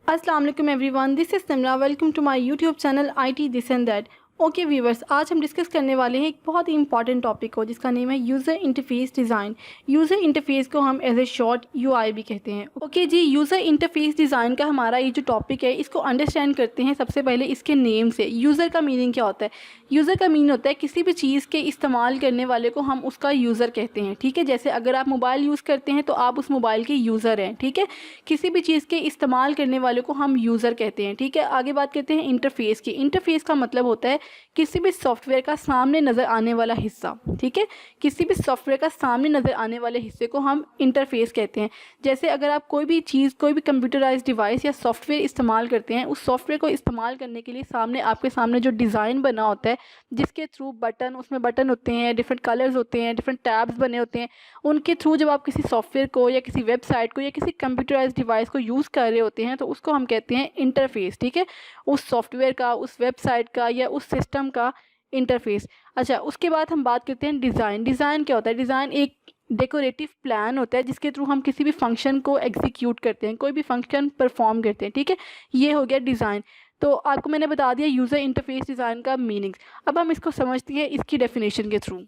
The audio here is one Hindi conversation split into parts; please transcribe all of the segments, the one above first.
अस्सलाम वालेकुम everyone, this is Simra. Welcome to my YouTube channel IT this and that. Okay viewers, आज हम डिस्कस करने वाले हैं एक बहुत ही इंपॉर्टेंट टॉपिक को जिसका नेम है user interface design. User interface को हम एज ए शॉर्ट UI भी कहते हैं। ओके जी, यूज़र इंटरफेस डिज़ाइन का हमारा ये जो टॉपिक है इसको अंडरस्टैंड करते हैं सबसे पहले इसके नेम से। यूज़र का मीनिंग क्या होता है? यूज़र का मीनिंग होता है किसी भी चीज़ के इस्तेमाल करने वाले को हम उसका यूज़र कहते हैं। ठीक है, जैसे अगर आप मोबाइल यूज़ करते हैं तो आप उस मोबाइल के यूज़र हैं। ठीक है, किसी भी चीज़ के इस्तेमाल करने वाले को हम यूज़र कहते हैं। ठीक है, आगे बात करते हैं इंटरफेस की। इंटरफेस का मतलब होता है किसी भी सॉफ्टवेयर का सामने नज़र आने वाला हिस्सा। ठीक है, किसी भी सॉफ्टवेयर का सामने नज़र आने वाले हिस्से को हम इंटरफेस कहते हैं। जैसे अगर आप कोई भी चीज़, कोई भी कंप्यूटराइज डिवाइस या सॉफ्टवेयर इस्तेमाल करते हैं, उस सॉफ्टवेयर को इस्तेमाल करने के लिए सामने आपके सामने जो डिज़ाइन बना होता है, जिसके थ्रू उसमें बटन होते हैं, डिफरेंट कलर्स होते हैं, डिफरेंट टैब्स बने होते हैं, उनके थ्रू जब आप किसी सॉफ्टवेयर को या किसी वेबसाइट को या किसी कंप्यूटराइज डिवाइस को यूज़ कर रहे होते हैं तो उसको हम कहते हैं इंटरफेस। ठीक है, उस सॉफ्टवेयर का, उस वेबसाइट का या उस सिस्टम का इंटरफेस। अच्छा, उसके बाद हम बात करते हैं डिज़ाइन। डिज़ाइन क्या होता है? डिज़ाइन एक डेकोरेटिव प्लान होता है जिसके थ्रू हम किसी भी फंक्शन को एग्जीक्यूट करते हैं, कोई भी फंक्शन परफॉर्म करते हैं। ठीक है, ये हो गया डिज़ाइन। तो आपको मैंने बता दिया यूज़र इंटरफेस डिज़ाइन का मीनिंग्स। अब हम इसको समझते हैं इसकी डेफिनेशन के through.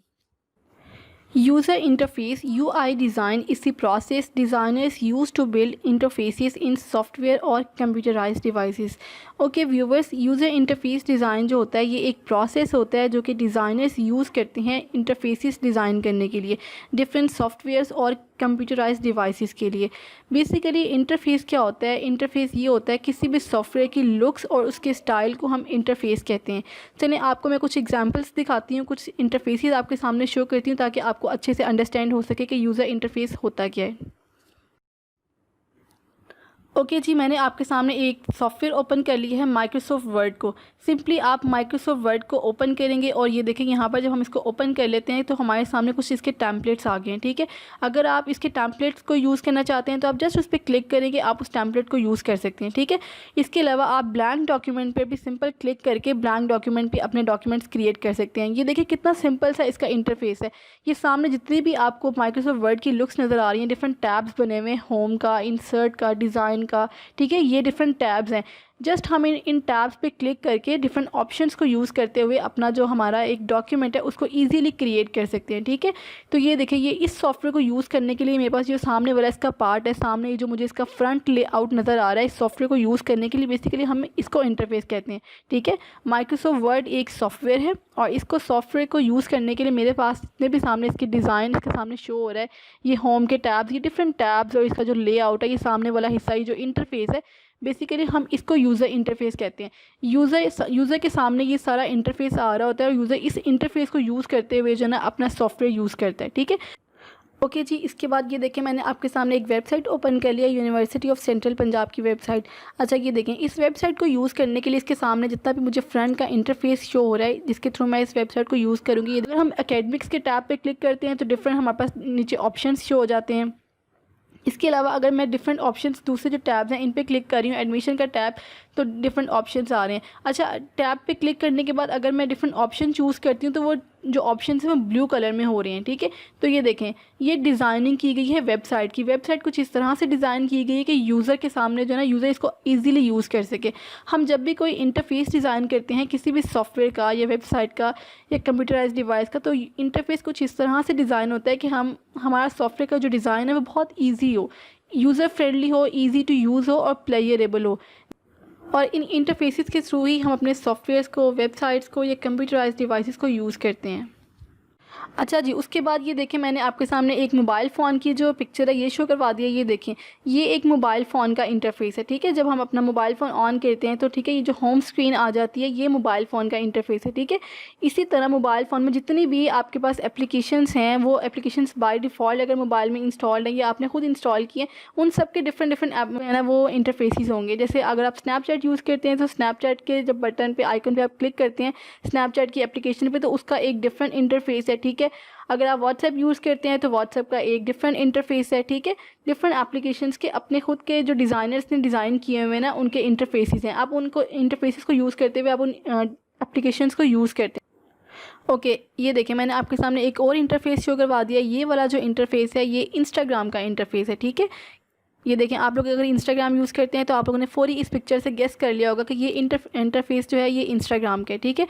User interface UI design is the process designers use to build interfaces in software or computerized devices. Okay viewers, user interface design जो होता है ये एक प्रोसेस होता है जो कि डिज़ाइनर्स यूज़ करते हैं इंटरफेसेस डिज़ाइन करने के लिए, डिफरेंट सॉफ्टवेयर्स और कंप्यूटराइज्ड डिवाइसेस के लिए। बेसिकली इंटरफेस क्या होता है? इंटरफेस ये होता है किसी भी सॉफ्टवेयर की लुक्स और उसके स्टाइल को हम इंटरफेस कहते हैं। चलिए आपको मैं कुछ एग्जांपल्स दिखाती हूँ, कुछ इंटरफेसेस आपके सामने शो करती हूँ ताकि आपको अच्छे से अंडरस्टैंड हो सके कि यूज़र इंटरफेस होता क्या है। ओके जी, मैंने आपके सामने एक सॉफ्टवेयर ओपन कर लिया है माइक्रोसॉफ्ट वर्ड को। सिंपली आप माइक्रोसॉफ्ट वर्ड को ओपन करेंगे और ये देखेंगे यहाँ पर जब हम इसको ओपन कर लेते हैं तो हमारे सामने कुछ इसके टेम्पलेट्स आ गए हैं। ठीक है, अगर आप इसके टेम्पलेट्स को यूज़ करना चाहते हैं तो आप जस्ट उस पर क्लिक करेंगे, आप उस टेम्पलेट को यूज़ कर सकते हैं। ठीक है, इसके अलावा आप ब्लैंक डॉक्यूमेंट पर भी सिंपल क्लिक करके ब्लैंक डॉक्यूमेंट पर अपने डॉक्यूमेंट्स क्रिएट कर सकते हैं। ये देखिए कितना सिंपल सा इसका इंटरफेस है। ये सामने जितनी भी आपको माइक्रोसॉफ्ट वर्ड की लुक्स नज़र आ रही हैं, डिफरेंट टैब्स बने हुए हैं, होम का, इंसर्ट का, डिज़ाइन का। ठीक है, ये डिफरेंट टैब्स हैं। जस्ट हम इन टैब्स पे क्लिक करके डिफरेंट ऑप्शंस को यूज़ करते हुए अपना जो हमारा एक डॉक्यूमेंट है उसको इजीली क्रिएट कर सकते हैं। ठीक है, तो ये देखिए, ये इस सॉफ्टवेयर को यूज़ करने के लिए मेरे पास जो सामने वाला इसका पार्ट है, सामने जो मुझे इसका फ्रंट लेआउट नज़र आ रहा है, इस सॉफ्टवेयर को यूज़ करने के लिए बेसिकली हम इसको इंटरफेस कहते हैं। ठीक है, माइक्रोसॉफ्ट वर्ड एक सॉफ्टवेयर है और इसको सॉफ्टवेयर को यूज़ करने के लिए मेरे पास जितने भी सामने इसके डिज़ाइन इसके सामने शो हो रहा है, ये होम के टैब्स, ये डिफरेंट टैब्स और इसका जो लेआउट है, ये सामने वाला हिस्सा, ये जो इंटरफेस है, बेसिकली हम इसको यूज़र इंटरफेस कहते हैं। यूज़र के सामने ये सारा इंटरफेस आ रहा होता है और यूज़र इस इंटरफेस को यूज़ करते हुए जो है ना अपना सॉफ्टवेयर यूज़ करता है। ठीक है, ओके जी, इसके बाद ये देखें मैंने आपके सामने एक वेबसाइट ओपन कर लिया, यूनिवर्सिटी ऑफ सेंट्रल पंजाब की वेबसाइट। अच्छा, ये देखें, इस वेबसाइट को यूज़ करने के लिए इसके सामने जितना भी मुझे फ्रंट का इंटरफेस शो हो रहा है जिसके थ्रू मैं इस वेबसाइट को यूज़ करूँगी, अगर हम एकेडमिक्स के टैब पे क्लिक करते हैं तो डिफरेंट हमारे पास नीचे ऑप्शंस शो हो जाते हैं। इसके अलावा अगर मैं डिफरेंट ऑप्शंस, दूसरे जो टैब्स हैं इन पे क्लिक कर रही हूँ, एडमिशन का टैब, तो डिफरेंट ऑप्शंस आ रहे हैं। अच्छा, टैब पे क्लिक करने के बाद अगर मैं डिफरेंट ऑप्शन चूज़ करती हूँ तो वो जो ऑप्शंस हैं वो ब्लू कलर में हो रहे हैं। ठीक है, तो ये देखें, ये डिज़ाइनिंग की गई है वेबसाइट की। वेबसाइट कुछ इस तरह से डिज़ाइन की गई है कि यूज़र के सामने जो है ना, यूज़र इसको ईजिली यूज़ कर सके। हम जब भी कोई इंटरफेस डिज़ाइन करते हैं किसी भी सॉफ्टवेयर का या वेबसाइट का या कंप्यूटराइज डिवाइस का, तो इंटरफेस कुछ इस तरह से डिज़ाइन होता है कि हमारा सॉफ्टवेयर का जो डिज़ाइन है वो बहुत ईजी हो, यूज़र फ्रेंडली हो, ईजी टू यूज़ हो और प्लेयरेबल हो। और इन इंटरफेसेस के थ्रू ही हम अपने सॉफ्टवेयर्स को, वेबसाइट्स को या कंप्यूटराइज्ड डिवाइसेस को यूज़ करते हैं। अच्छा जी, उसके बाद ये देखें, मैंने आपके सामने एक मोबाइल फ़ोन की जो पिक्चर है ये शो करवा दिया। ये देखें, ये एक मोबाइल फ़ोन का इंटरफेस है। ठीक है, जब हम अपना मोबाइल फ़ोन ऑन करते हैं तो ठीक है, ये जो होम स्क्रीन आ जाती है ये मोबाइल फ़ोन का इंटरफेस है। ठीक है, इसी तरह मोबाइल फ़ोन में जितनी भी आपके पास एप्लीकेशंस हैं, वो एप्लीकेशंस बाय डिफ़ॉल्ट अगर मोबाइल में इंस्टॉल्ड है या आपने खुद इंस्टॉल किए, उन सब के डिफरेंट ऐप में ना वो इंटरफेसेस होंगे। जैसे अगर आप स्नैपचैट यूज़ करते हैं तो स्नैपचैट के जब बटन पे, आइकन पे आप क्लिक करते हैं स्नैपचैट की एप्लीकेशन पे, तो उसका एक डिफरेंट इंटरफेस है। ठीक है, अगर आप व्हाट्सएप यूज़ करते हैं तो व्हाट्सएप का एक डिफरेंट इंटरफेस है। ठीक है, डिफरेंट एप्लीकेशंस के अपने खुद के जो डिज़ाइनर्स ने डिज़ाइन किए हुए ना उनके इंटरफेसेस हैं। आप उनको इंटरफेसेस को यूज़ करते हुए आप उन एप्लीकेशंस को यूज़ करते हैं। ओके, ये देखें, मैंने आपके सामने एक और इंटरफेस शो करवा दिया। ये वाला जो इंटरफेस है ये इंस्टाग्राम का इंटरफेस है। ठीक है, ये देखें, आप लोग अगर इंस्टाग्राम यूज़ करते हैं तो आप लोगों ने फौरी इस पिक्चर से गेस कर लिया होगा कि ये इंटरफेस जो है ये इंस्टाग्राम का है, ठीक है।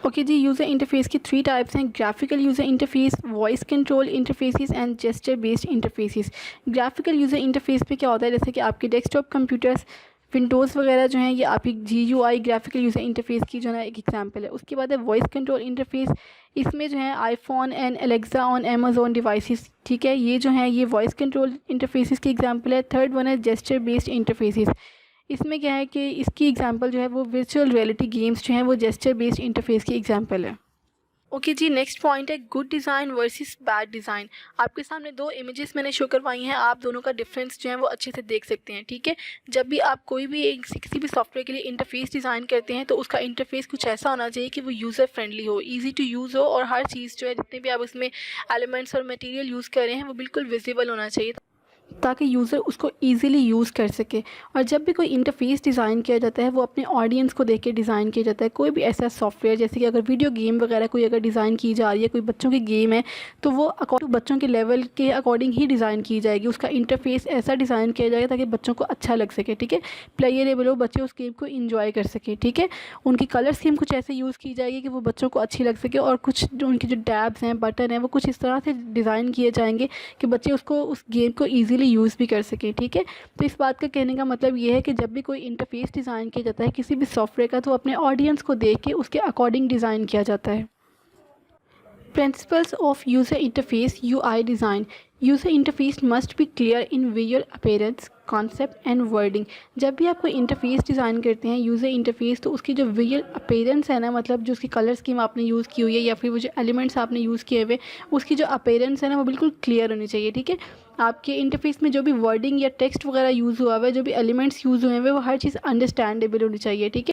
ओके जी, यूज़र इंटरफेस की 3 टाइप्स हैं: graphical user interface, voice control interfaces and gesture based interfaces. Graphical user interface पे क्या होता है, जैसे कि आपके डेस्कटॉप कंप्यूटर्स, विंडोज़ वगैरह जो हैं, ये आपकी GUI ग्राफिकल यूज़र इंटरफेस की जो है एक एग्जांपल है। उसके बाद है वॉइस कंट्रोल इंटरफेस, इसमें जो है iPhone and Alexa on Amazon devices, ठीक है, ये जो है ये वॉइस कंट्रोल इंटरफेसेस की एग्जांपल है। थर्ड वन है जेस्चर बेस्ड इंटरफेसेस, इसमें क्या है कि इसकी एग्जांपल जो है वो वर्चुअल रियलिटी गेम्स जो हैं वो जेस्चर बेस्ड इंटरफेस की एग्जांपल है। ओके जी, नेक्स्ट पॉइंट है good design versus bad design. आपके सामने 2 इमेजेस मैंने शो करवाई हैं, आप दोनों का डिफरेंस जो है वो अच्छे से देख सकते हैं, ठीक है। जब भी आप कोई भी किसी भी सॉफ्टवेयर के लिए इंटरफेस डिज़ाइन करते हैं तो उसका इंटरफेस कुछ ऐसा होना चाहिए कि वो यूज़र फ्रेंडली हो, ईजी टू यूज़ हो, और हर चीज़ जो है जितने भी आप उसमें एलिमेंट्स और मटेरियल यूज़ कर रहे हैं वो बिल्कुल विजिबल होना चाहिए, ताकि यूज़र उसको ईज़िली यूज़ कर सके। और जब भी कोई इंटरफेस डिज़ाइन किया जाता है वो अपने ऑडियंस को देख के डिज़ाइन किया जाता है। कोई भी ऐसा सॉफ्टवेयर, जैसे कि अगर वीडियो गेम वगैरह कोई अगर डिज़ाइन की जा रही है, कोई बच्चों की गेम है, तो वो अकॉर्डिंग बच्चों के लेवल के अकॉर्डिंग ही डिज़ाइन की जाएगी। उसका इंटरफेस ऐसा डिज़ाइन किया जाएगा ताकि बच्चों को अच्छा लग सके, ठीक है, प्लेयरेबल हो, बच्चे उस गेम को इंजॉय कर सकें, ठीक है। उनकी कलर स्कीम कुछ ऐसे यूज़ की जाएगी कि वो बच्चों को अच्छी लग सके, और कुछ जो उनके जो टैब्स हैं, बटन हैं, वो कुछ इस तरह से डिज़ाइन किए जाएंगे कि बच्चे उसको उस गेम को ईज़िली यूज़ भी कर सकें, ठीक है। तो इस बात का कहने का मतलब ये है कि जब भी कोई इंटरफेस डिज़ाइन किया जाता है किसी भी सॉफ्टवेयर का, तो अपने ऑडियंस को देख के उसके अकॉर्डिंग डिज़ाइन किया जाता है। Principles of user interface UI design. User interface must be clear in visual appearance, concept and wording. जब भी आप कोई इंटरफेस डिज़ाइन करते हैं यूज़र इंटरफेस, तो उसकी जो विजुअल अपीयरेंस है ना, मतलब जो उसकी कलर स्कीम आपने यूज़ की हुई है या फिर वो जो एलिमेंट्स आपने यूज़ किए हुए, उसकी जो अपीयरेंस है ना वो बिल्कुल क्लियर होनी चाहिए, ठीक है। आपके इंटरफेस में जो भी वर्डिंग या टेक्स्ट वगैरह यूज़ हुआ हुआ है, जो भी एलिमेंट्स यूज़ हुए हैं वो हर चीज़ अंडरस्टैंडेबल होनी चाहिए, ठीक है।